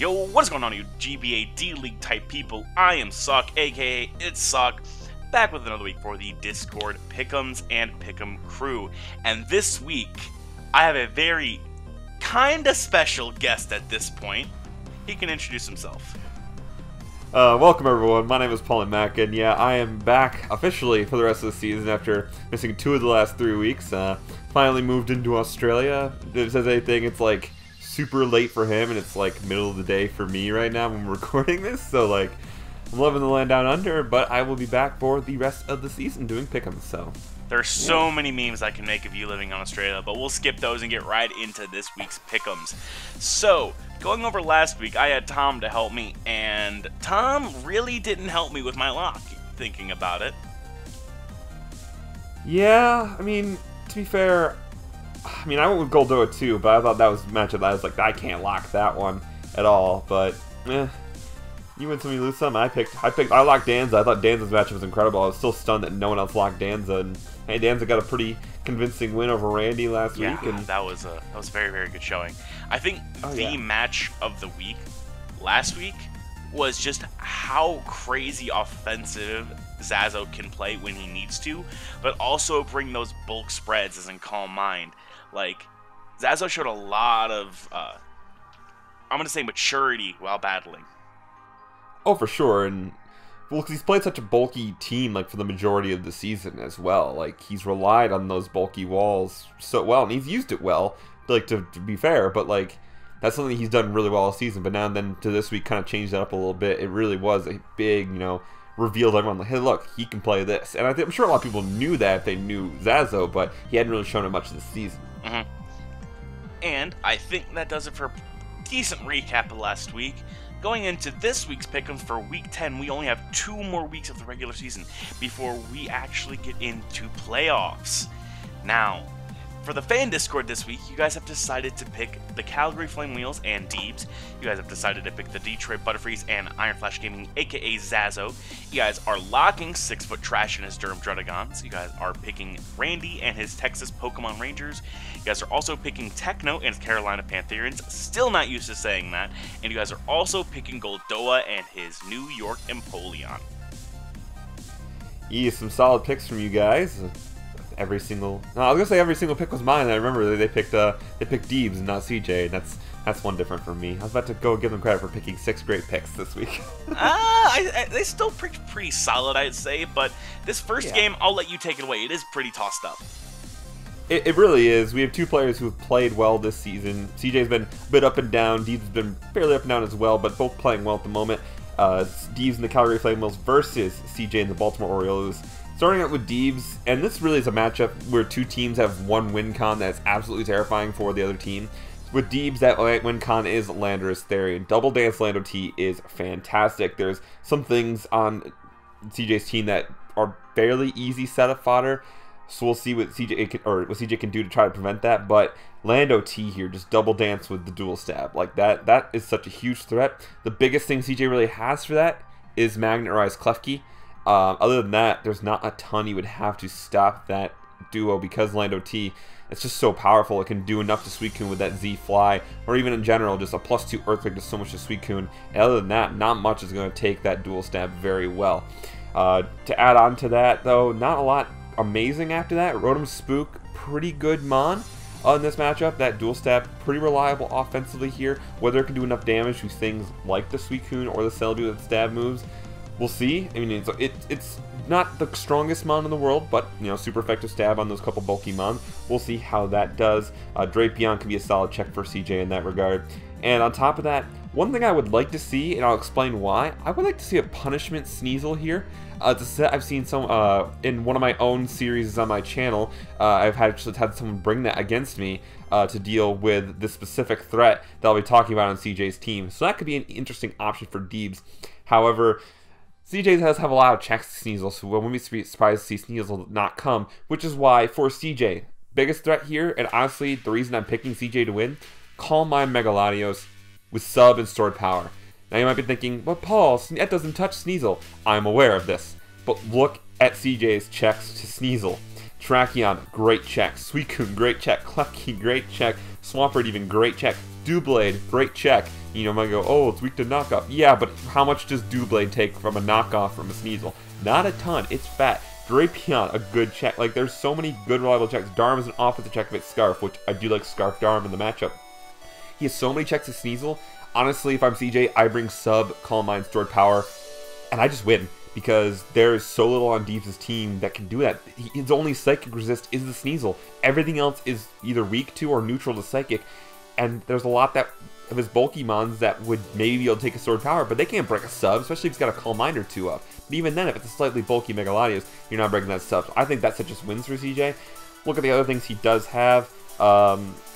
Yo, what is going on, you GBA D-League type people? I am Sawk, aka ItzSawk, back with another week for the Discord Pick'ems and Pick'em crew. And this week, I have a very kinda special guest at this point. He can introduce himself. Welcome everyone, my name is PaullyMac, and yeah, I am back officially for the rest of the season after missing 2 of the last 3 weeks. Finally moved into Australia. If it says anything, it's like super late for him, and it's like middle of the day for me right now when we're recording this, so like, I'm loving the land down under, but I will be back for the rest of the season doing pick'ems, so. There's so many memes I can make of you living in Australia, but we'll skip those and get right into this week's pick'ems. So, going over last week, I had Tom to help me, and Tom really didn't help me with my lock, thinking about it. Yeah, I mean, to be fair, I went with Goldoa too, but I thought that was a matchup that I was like, I can't lock that one at all, but, you win some, you lose some. I locked Danza. I thought Danza's matchup was incredible. I was still stunned that no one else locked Danza, and hey, Danza got a pretty convincing win over Randy last week. Yeah, that was a very, very good showing. I think the match of the week last week was just how crazy offensive Zazo can play when he needs to, but also bring those bulk spreads as in calm mind. Like, Zazo showed a lot of, I'm going to say maturity while battling. Oh, for sure, and well, because he's played such a bulky team, like, for the majority of the season as well. Like, he's relied on those bulky walls so well, and he's used it well, like, to be fair, but, like, that's something he's done really well all season, but now and then to this week kind of changed that up a little bit. It really was a big, reveal to everyone, like, hey, look, he can play this. And I'm sure a lot of people knew that if they knew Zazo, but he hadn't really shown it much this season. And I think that does it for a decent recap of last week. Going into this week's pick'ems for Week 10, we only have 2 more weeks of the regular season before we actually get into playoffs. Now, for the fan Discord this week, you guys have decided to pick the Calgary Flame Wheels and Deebs. You guys have decided to pick the Detroit Butterfreeze and Iron Flash Gaming, aka Zazo. You guys are locking 6-foot Trash and his Durham Druddigons. You guys are picking Randy and his Texas Pokemon Rangers. You guys are also picking Techno and his Carolina Pantherians. Still not used to saying that. And you guys are also picking Goldoa and his New York Empoleon. Yeah, some solid picks from you guys. Every single pick was mine. I remember they picked Deebs and not CJ. That's one different from me. I was about to go give them credit for picking 6 great picks this week. They still pretty solid, I'd say. But this first game, I'll let you take it away. It is pretty tossed up. It really is. We have 2 players who have played well this season. CJ's been a bit up and down. Deebs has been fairly up and down as well, but both playing well at the moment. Deebs and the Calgary Flame Wheels versus CJ and the Baltimore Orioles. Starting out with Deebs, and this really is a matchup where 2 teams have one win con that's absolutely terrifying for the other team. With Deebs, that win con is Landorus Therian. Double Dance Lando T is fantastic. There's some things on CJ's team that are fairly easy setup fodder, so we'll see what CJ can do to try to prevent that. But Lando T here, just double dance with the dual stab. Like that is such a huge threat. The biggest thing CJ really has for that is Magnet Rise Klefki. Other than that, there's not a ton you would have to stop that duo because Lando T, it's just so powerful. It can do enough to Suicune with that Z Fly, or even in general, just a +2 Earthquake does so much to Suicune. And other than that, not much is going to take that dual stab very well. To add on to that, though, not a lot amazing after that. Rotom Spook, pretty good Mon in this matchup. That dual stab, pretty reliable offensively here. Whether it can do enough damage to things like the Suicune or the Celebi with stab moves, we'll see. I mean, it's not the strongest Mon in the world, but, super effective stab on those couple bulky Mon. We'll see how that does. Drapion can be a solid check for CJ in that regard. And on top of that, one thing I would like to see, and I'll explain why, I would like to see a Punishment Sneasel here. It's a set I've seen some in one of my own series on my channel. I've actually had someone bring that against me to deal with this specific threat that I'll be talking about on CJ's team. So that could be an interesting option for Deebs. However, CJ does have a lot of checks to Sneasel, so we wouldn't be surprised to see Sneasel not come, which is why, for CJ, biggest threat here, and honestly, the reason I'm picking CJ to win, Calm Mind Mega Latios with sub and stored power. Now you might be thinking, but Paul, that doesn't touch Sneasel. I'm aware of this, but look at CJ's checks to Sneasel. Tracheon, great check. Suicune, great check. Klefki, great check. Swampert, even great check. Doublade, great check. You know, I might go, oh, it's weak to knockoff. Yeah, but how much does Doublade take from a knockoff from a Sneasel? Not a ton. It's fat. Drapion, a good check. Like, there's so many good reliable checks. Darm is an offensive check if it's Scarf, which I do like Scarf Darm in the matchup. He has so many checks to Sneasel. Honestly, if I'm CJ, I bring sub, Calm Mind, Stored Power, and I just win. Because there is so little on Deeps' team that can do that. His only Psychic resist is the Sneasel. Everything else is either weak to or neutral to Psychic. And there's a lot that of his bulky mons that would maybe be able to take a Sword Power, but they can't break a sub, especially if he's got a Calm Mind or two up. But even then, if it's a slightly bulky Mega Latios, you're not breaking that sub. So I think that just wins for CJ. Look at the other things he does have.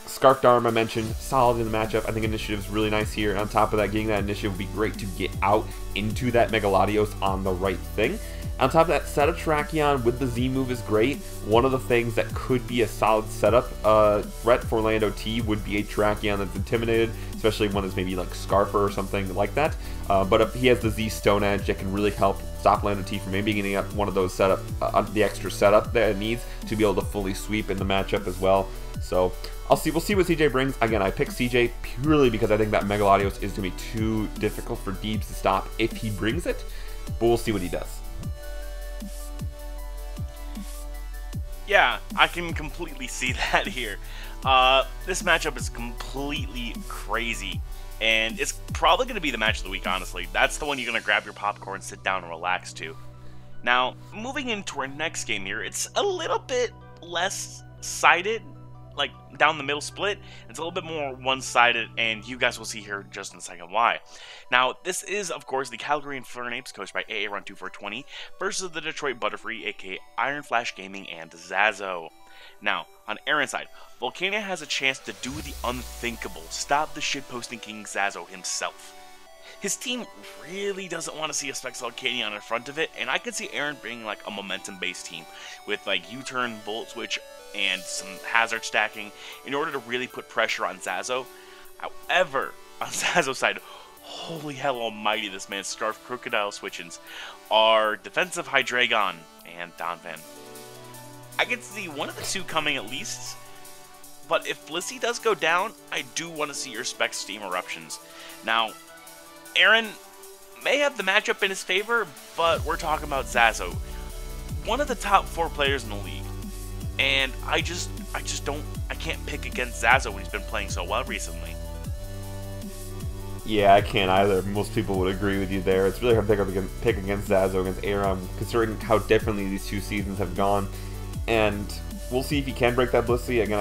Scarf Darm, I mentioned, solid in the matchup. I think Initiative's really nice here. And on top of that, getting that Initiative would be great to get out into that Mega Latios on the right thing. On top of that, set a Tracheon with the Z move is great. One of the things that could be a solid setup threat for Lando T would be a Tracheon that's intimidated, especially one that's maybe like Scarfer or something like that. But if he has the Z Stone Edge, that can really help stop Lando T from maybe getting up one of those setup, the extra setup that it needs to be able to fully sweep in the matchup as well. So we'll see what CJ brings. Again, I pick CJ purely because I think that Mega Latios is going to be too difficult for Deebs to stop if he brings it, but we'll see what he does. Yeah, I can completely see that here. This matchup is completely crazy, and it's probably going to be the match of the week, honestly. That's the one you're going to grab your popcorn, sit down, and relax to. Now, moving into our next game here, it's a little bit less sided, like down the middle split. It's a little bit more one-sided, and you guys will see here just in a second why. Now, this is, of course, the Calgary Infernape, coached by AARun2420, versus the Detroit Butterfree, aka Iron Flash Gaming, and Zazo. Now, on Aaron's side, Volcania has a chance to do the unthinkable, stop the shitposting King Zazo himself. His team really doesn't want to see a Specs Volcania in front of it, and I could see Aaron being like a momentum-based team with like U-turn, Bullet Switch, and some hazard stacking in order to really put pressure on Zazo. However, on Zazo's side, holy hell almighty, this man's Scarf Crocodile switch-ins are defensive Hydreigon and Donphan. I can see one of the two coming at least, but if Blissey does go down, I do want to see your Specs Steam Eruptions. Now, Aaron may have the matchup in his favor, but we're talking about Zazo, one of the top 4 players in the league. And I can't pick against Zazo when he's been playing so well recently. Yeah, I can't either. Most people would agree with you there. It's really hard to pick against Zazo against Aaron, considering how differently these two seasons have gone. And we'll see if he can break that Blissey. Again,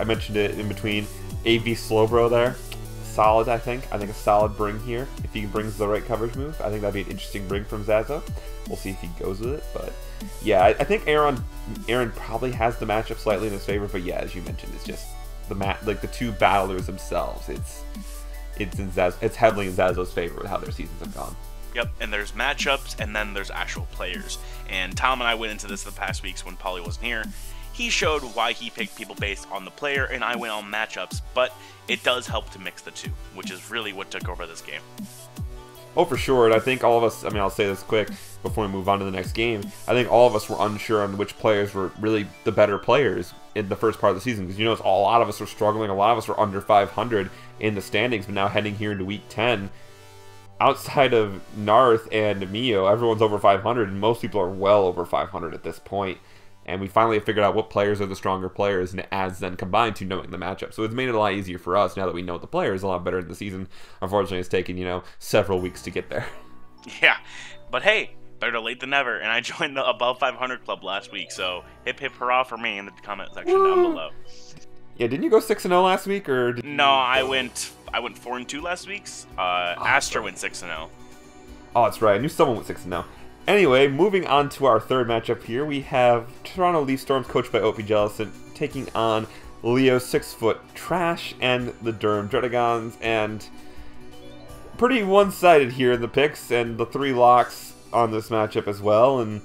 I mentioned it in between. AV Slowbro there. Solid, I think. I think a solid bring here. If he brings the right coverage move, I think that'd be an interesting bring from Zazo. We'll see if he goes with it, but yeah, I think Aaron probably has the matchup slightly in his favor, but yeah, as you mentioned, it's just the two battlers themselves. It's heavily in Zazo's favor with how their seasons have gone. Yep, and there's matchups, and then there's actual players. And Tom and I went into this the past weeks when Pauly wasn't here. He showed why he picked people based on the player, and I went on matchups, but it does help to mix the two, which is really what took over this game. Oh, for sure, and I think all of us, I mean, I'll say this quick before we move on to the next game, I think all of us were unsure on which players were really the better players in the first part of the season, because you know, a lot of us were struggling, a lot of us were under 500 in the standings, but now heading here into week 10, outside of Narth and Mio, everyone's over 500, and most people are well over 500 at this point. And we finally have figured out what players are the stronger players, and it adds then combined to knowing the matchup. So it's made it a lot easier for us now that we know the players a lot better in the season. Unfortunately, it's taken, you know, several weeks to get there. Yeah, but hey, better late than never. And I joined the Above 500 Club last week, so hip hip hurrah for me in the comment section down below. Yeah, didn't you go 6-0 last week, or did No, I went 4-2 last week. Astra went 6-0. Oh, that's right. I knew someone went 6-0. Anyway, moving on to our third matchup here, we have Toronto Leaf Storms, coached by Opie Jellison, taking on Leo 6-foot Trash and the Durham Dreadagons, and pretty one-sided here in the picks, and the 3 locks on this matchup as well, and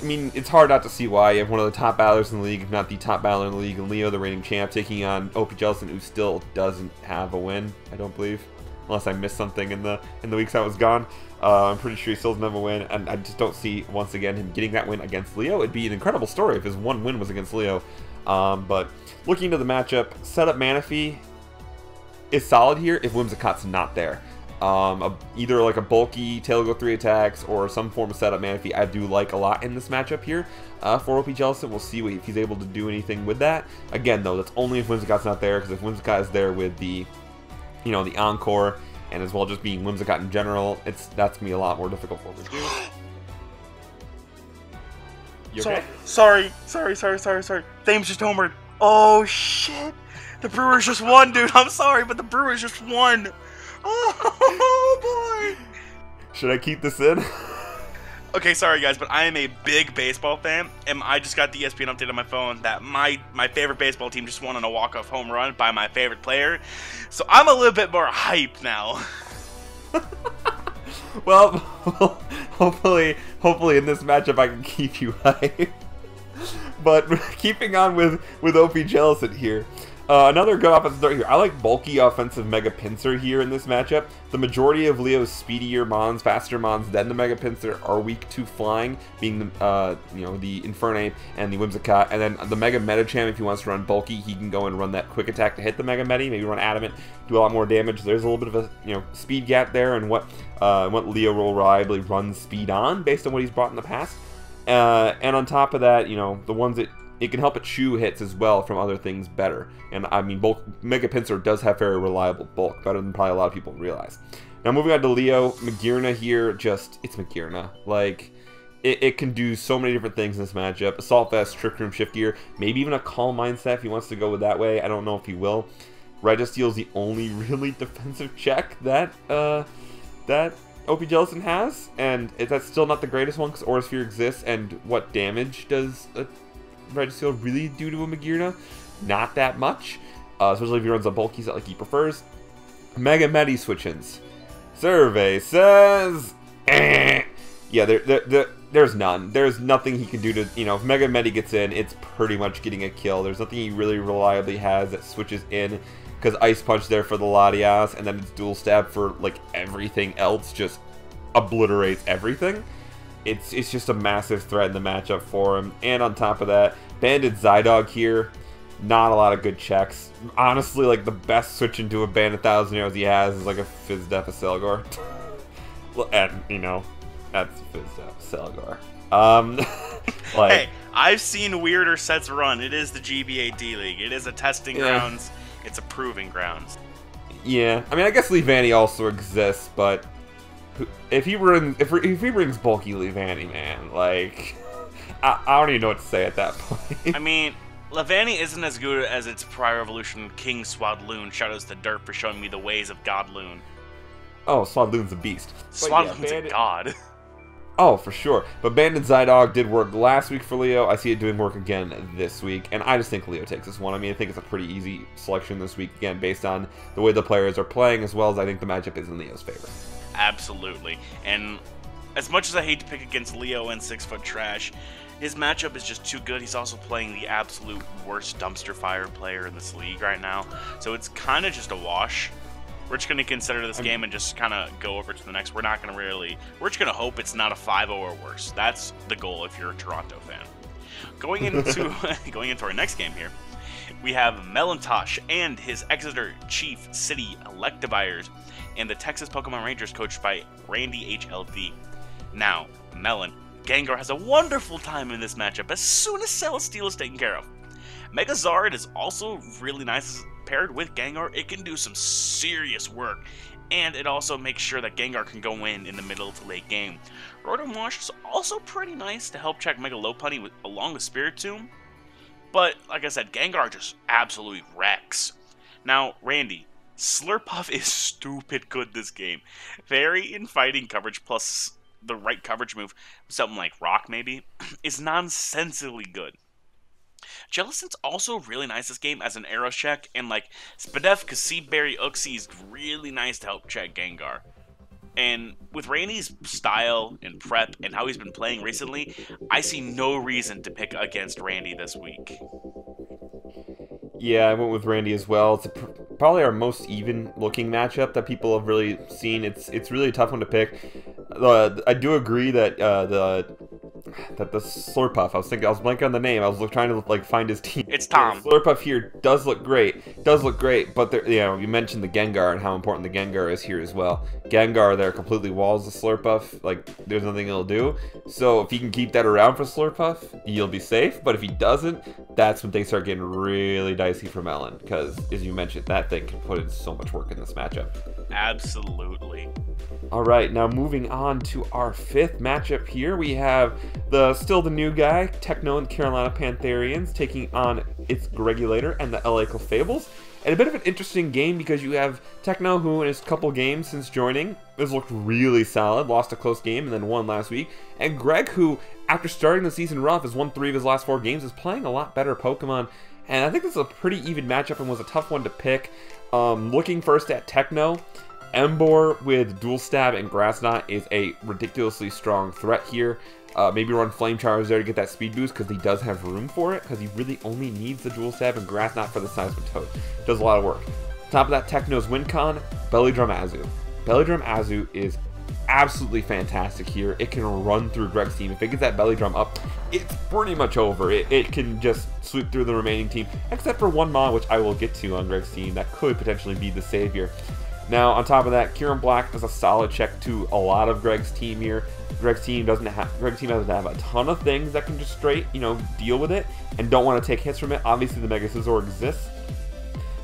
I mean, it's hard not to see why. You have one of the top battlers in the league, if not the top battler in the league, and Leo, the reigning champ, taking on Opie Jellison, who still doesn't have a win, I don't believe. unless I missed something in the weeks I was gone. I'm pretty sure he still doesn't have a win, and I just don't see, once again, him getting that win against Leo. It'd be an incredible story if his one win was against Leo. But looking to the matchup, setup Manaphy is solid here if Whimsicott's not there. Either like a bulky tail go 3 attacks or some form of setup Manaphy I do like a lot in this matchup here for OP Jellison. We'll see if he's able to do anything with that. Again, though, that's only if Whimsicott's not there, because if Whimsicott is there with the, the Encore, and as well just being Whimsicott in general, that's going to be a lot more difficult for him to do. You okay? Sorry. Thames just homered. Oh, shit. The Brewers just won, dude. I'm sorry, but the Brewers just won. Oh, boy. Should I keep this in? Okay, sorry, guys, but I am a big baseball fan, and I just got the ESPN update on my phone that my favorite baseball team just won on a walk-off home run by my favorite player. So I'm a little bit more hyped now. Well, hopefully in this matchup I can keep you hyped. But keeping on with OP Jellison here. Another good offensive start here. I like bulky offensive Mega Pinsir here in this matchup. The majority of Leo's speedier Mons, faster Mons than the Mega Pinsir are weak to flying, being the the Infernape and the Whimsicott. And then the Mega Medicham, if he wants to run bulky, he can go and run that quick attack to hit the Mega Medi, maybe run Adamant, do a lot more damage. There's a little bit of a speed gap there, and what Leo will reliably run speed on based on what he's brought in the past. And on top of that, the ones that it can help it chew hits as well from other things better. And I mean, Mega Pinsir does have very reliable bulk, better than probably a lot of people realize. Now moving on to Leo, Magearna here, it's Magearna. Like, it can do so many different things in this matchup. Assault Vest, Trick Room, Shift Gear, maybe even a Calm Mindset if he wants to go with that way. I don't know if he will. Registeel is the only really defensive check that OP Jellison has, and that's still not the greatest one because Aura Sphere exists, and what damage does a Registeel really do to a Magearna? Not that much, especially if he runs a bulky set like he prefers. Mega Medi switch-ins. Survey says, yeah, there's none. There's nothing he can do to, if Mega Medi gets in, it's pretty much getting a kill. There's nothing he really reliably has that switches in, because Ice Punch there for the Latias, and then it's Dual Stab for, like, everything else, just obliterates everything. It's just a massive threat in the matchup for him. And on top of that, Banded Zydog here, not a lot of good checks. Honestly, like, the best switch into a Banded Thousand Arrows he has is like a Fizz Def Selgor. And, that's Fizz Def Selgor. Hey, I've seen weirder sets run. It is the GBA D-League. It is a testing grounds. It's a proving grounds. Yeah, I mean, I guess Leavanny also exists, but if he brings bulky Leavanny, man, like, I don't even know what to say at that point. I mean, Leavanny isn't as good as its prior evolution, King Swadloon. Shoutouts to Dirt for showing me the ways of Godloon. Oh, Swadloon's a beast. Swadloon's a god. Oh, for sure. But Banded Zydog did work last week for Leo. I see it doing work again this week, and I just think Leo takes this one. I mean, I think it's a pretty easy selection this week, again, based on the way the players are playing, as well as I think the matchup is in Leo's favor. Absolutely. And as much as I hate to pick against Leo and 6-foot Trash, his matchup is just too good. He's also playing the absolute worst dumpster fire player in this league right now, so it's kind of just a wash. We're just going to consider this game and just kind of go over to the next. We're not going to really... We're just going to hope it's not a 5-0 or worse. That's the goal if you're a Toronto fan. Going into our next game here, we have Melantosh and his Exeter Chief City Electivires and the Texas Pokemon Rangers coached by Randy HLD. Now, Melon, Gengar has a wonderful time in this matchup as soon as Celesteela is taken care of. Megazard is also really nice. Paired with Gengar, it can do some serious work, and it also makes sure that Gengar can go in the middle to late game. Rotom Wash is also pretty nice to help check Mega Lopunny along with Spiritomb, but like I said, Gengar just absolutely wrecks. Now, Randy, Slurpuff is stupid good this game. Fairy in fighting coverage plus the right coverage move, something like Rock maybe, is nonsensically good. Jellison's also really nice this game as an arrow check, and like Spadef, Cassiberry, Uxie is really nice to help check Gengar. And with Randy's style and prep and how he's been playing recently, I see no reason to pick against Randy this week. Yeah, I went with Randy as well. It's probably our most even looking matchup that people have really seen. It's really a tough one to pick. I do agree that the Slurpuff, I was blanking on the name. I was trying to like find his team. It's Tom. The Slurpuff here does look great. But there, you mentioned the Gengar and how important the Gengar is here as well. Gengar there completely walls the Slurpuff. Like there's nothing it'll do. So if he can keep that around for Slurpuff, you'll be safe. But if he doesn't, that's when things start getting really dicey for Melon. Because as you mentioned, that thing can put in so much work in this matchup. Absolutely. All right, now moving on to our 5th matchup here, we have still the new guy, Techno and Carolina Pantherians, taking on its Regulator and the LA Clefables. And a bit of an interesting game because you have Techno, who in his couple games since joining has looked really solid, lost a close game and then won last week. And Greg, who after starting the season rough has won 3 of his last 4 games, is playing a lot better Pokemon. And I think this is a pretty even matchup and was a tough one to pick. Looking first at Techno, Emboar with Dual Stab and Grass Knot is a ridiculously strong threat here. Maybe run Flame Charge there to get that speed boost because he does have room for it because he really only needs the Dual Stab and Grass Knot for the Seismitoad. Does a lot of work. Top of that, Techno's WinCon, Belly Drum Azu. Belly Drum Azu is absolutely fantastic here. It can run through Greg's team. If it gets that Belly Drum up, it's pretty much over. It can just sweep through the remaining team, except for one Mon, which I will get to on Greg's team. That could potentially be the savior. Now, on top of that, Kieran Black does a solid check to a lot of Greg's team here. Greg's team doesn't have a ton of things that can just straight, deal with it and don't want to take hits from it. Obviously, the Mega Scizor exists,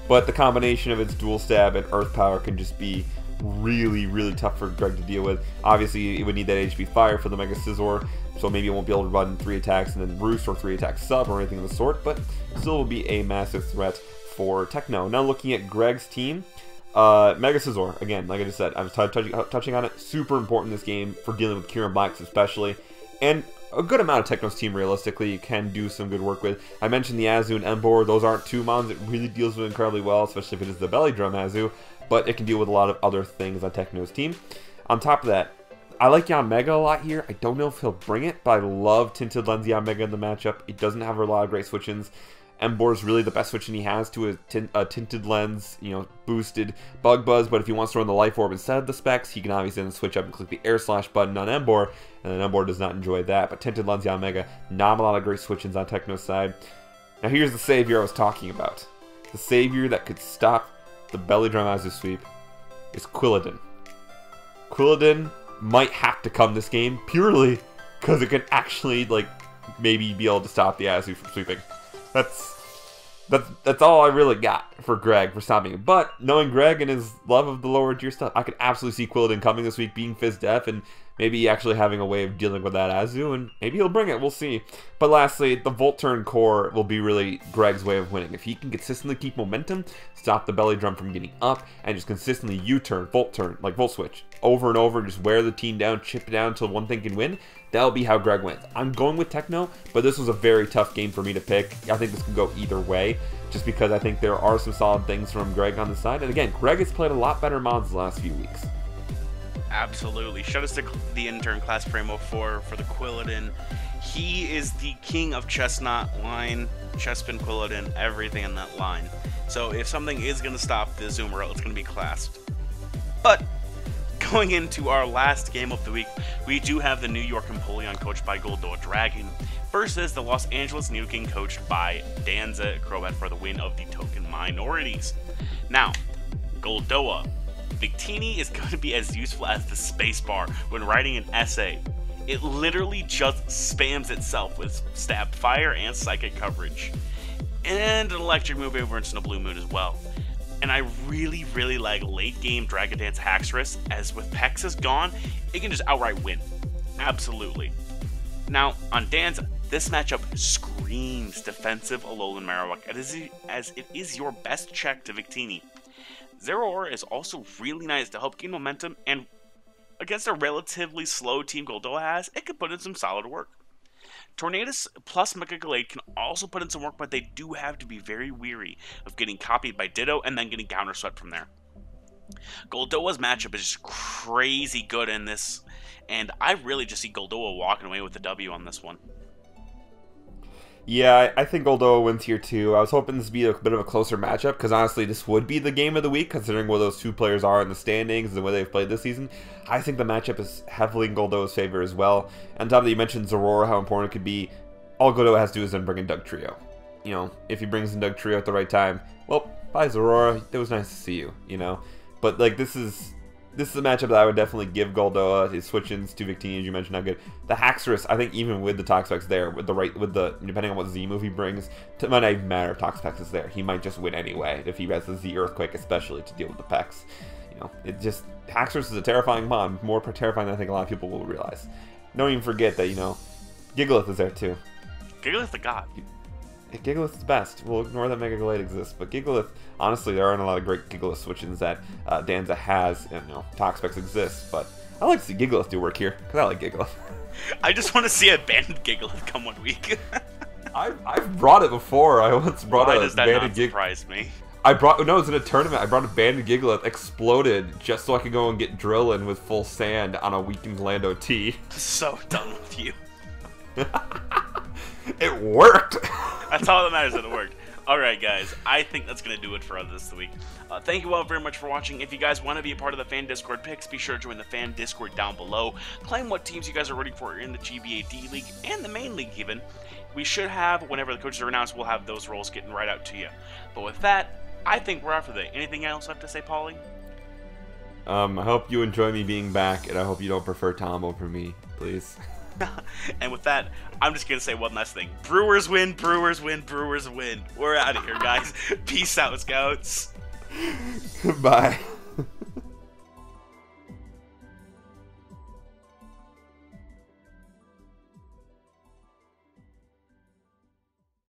but the combination of its Dual Stab and Earth Power can just be really, really tough for Greg to deal with. Obviously, it would need that HP Fire for the Mega Scizor, so maybe it won't be able to run 3 attacks and then Roost or 3 attacks sub or anything of the sort, but still will be a massive threat for Techno. Now, looking at Greg's team, Mega Scizor, again, like I just said, I was touching on it, super important in this game for dealing with Kieran Blacks especially, and a good amount of Techno's team realistically can do some good work with. I mentioned the Azu and Emboar, those aren't 2 mons it really deals with incredibly well, especially if it is the Belly Drum Azu, but it can deal with a lot of other things on Techno's team. On top of that, I like Yanmega a lot here. I don't know if he'll bring it, but I love Tinted Lens Yanmega in the matchup. It doesn't have a lot of great switch-ins. Emboar is really the best switch-in he has to a Tinted Lens, boosted Bug Buzz, but if he wants to run the Life Orb instead of the Specs, he can obviously then switch up and click the Air Slash button on Emboar, and then Emboar does not enjoy that. But Tinted Lens Yanmega, not a lot of great switch-ins on Techno's side. Now here's the savior I was talking about. The savior that could stop the Belly Drum Azu sweep is Quilladin. Quilladin might have to come this game purely because it can actually, maybe be able to stop the Azu from sweeping. That's all I really got for Greg for stopping him. But knowing Greg and his love of the lower tier stuff, I could absolutely see Quilladin coming this week, being Fizz Def, and maybe actually having a way of dealing with that Azu, and maybe he'll bring it, we'll see. But lastly, the Volt Turn core will be really Greg's way of winning. If he can consistently keep momentum, stop the Belly Drum from getting up, and just consistently U-turn, like Volt Switch, over and over, just wear the team down, chip it down until one thing can win, that'll be how Greg wins. I'm going with Techno, but this was a very tough game for me to pick. I think this could go either way, just because I think there are some solid things from Greg on the side. And again, Greg has played a lot better mods the last few weeks. Absolutely. Shout out to the intern class Primo for the Quilladin. He is the king of Chestnut line, Chespin, Quilladin, everything in that line. So if something is going to stop the Zoomer, it's going to be classed. But going into our last game of the week, we do have the New York Empoleon coached by Goldoa Dragon versus the Los Angeles Nidoking coached by Danza Crobat for the win of the token minorities. Now, Goldoa, Victini is going to be as useful as the spacebar when writing an essay. It literally just spams itself with Stab Fire and Psychic coverage. And an Electric move over into the Blue Moon as well. And I really, really like late game Dragon Dance Haxorus, as with Pexus gone, it can just outright win. Absolutely. Now, on Danza, this matchup screams defensive Alolan Marowak, as it is your best check to Victini. Zero Aura is also really nice to help gain momentum, and against a relatively slow team Goldoa has, it could put in some solid work. Tornadus plus Mega Gallade can also put in some work, but they do have to be very weary of getting copied by Ditto and then getting counter swept from there. Goldoa's matchup is just crazy good in this, and I really just see Goldoa walking away with the W on this one. Yeah, I think Goldoa wins here too. I was hoping this would be a bit of a closer matchup because honestly, this would be the game of the week considering where those two players are in the standings and the way they've played this season. I think the matchup is heavily in Goldoa's favor as well. And on top of that, you mentioned Zorora, how important it could be. All Goldoa has to do is then bring in Dugtrio. You know, if he brings in Dugtrio at the right time, well, bye Zorora. It was nice to see you. You know, but like this is a matchup that I would definitely give Goldoa. His switch-ins to Victini, as you mentioned, how good. The Haxorus, I think even with the Toxapex there, depending on what Z move he brings, it might not even matter if Toxapex is there. He might just win anyway if he has the Z Earthquake, especially to deal with the Pex. You know, Haxorus is a terrifying mon, more terrifying than I think a lot of people will realize. Don't even forget that, you know, Gigalith is there too. Gigalith's the god. Gigalith is best. We'll ignore that Mega Glade exists, but Gigalith, honestly, there aren't a lot of great Gigalith switch-ins that Danza has, and you know, Toxapex exists, but I like to see Gigalith do work here, because I like Gigalith. I just want to see a banded Gigalith come one week. I've brought it before. I once brought a banded Gigalith. Surprise me. No, it was in a tournament. I brought a banded Gigalith, exploded, just so I could go and get Drillin with full sand on a weakened Lando T. So done with you. It worked! That's all that matters, that it worked. Alright guys, I think that's going to do it for us this week. Thank you all very much for watching. If you guys want to be a part of the fan Discord picks, be sure to join the fan Discord down below. Claim what teams you guys are rooting for in the GBA D-League and the main league even. We should have, whenever the coaches are announced, we'll have those roles getting right out to you. But with that, I think we're out for the day. Anything else I have to say, Paulie? I hope you enjoy me being back, and I hope you don't prefer Tom over me, please. And with that, I'm just going to say one last thing. Brewers win, Brewers win, Brewers win. We're out of here, guys. Peace out, Scouts. Goodbye.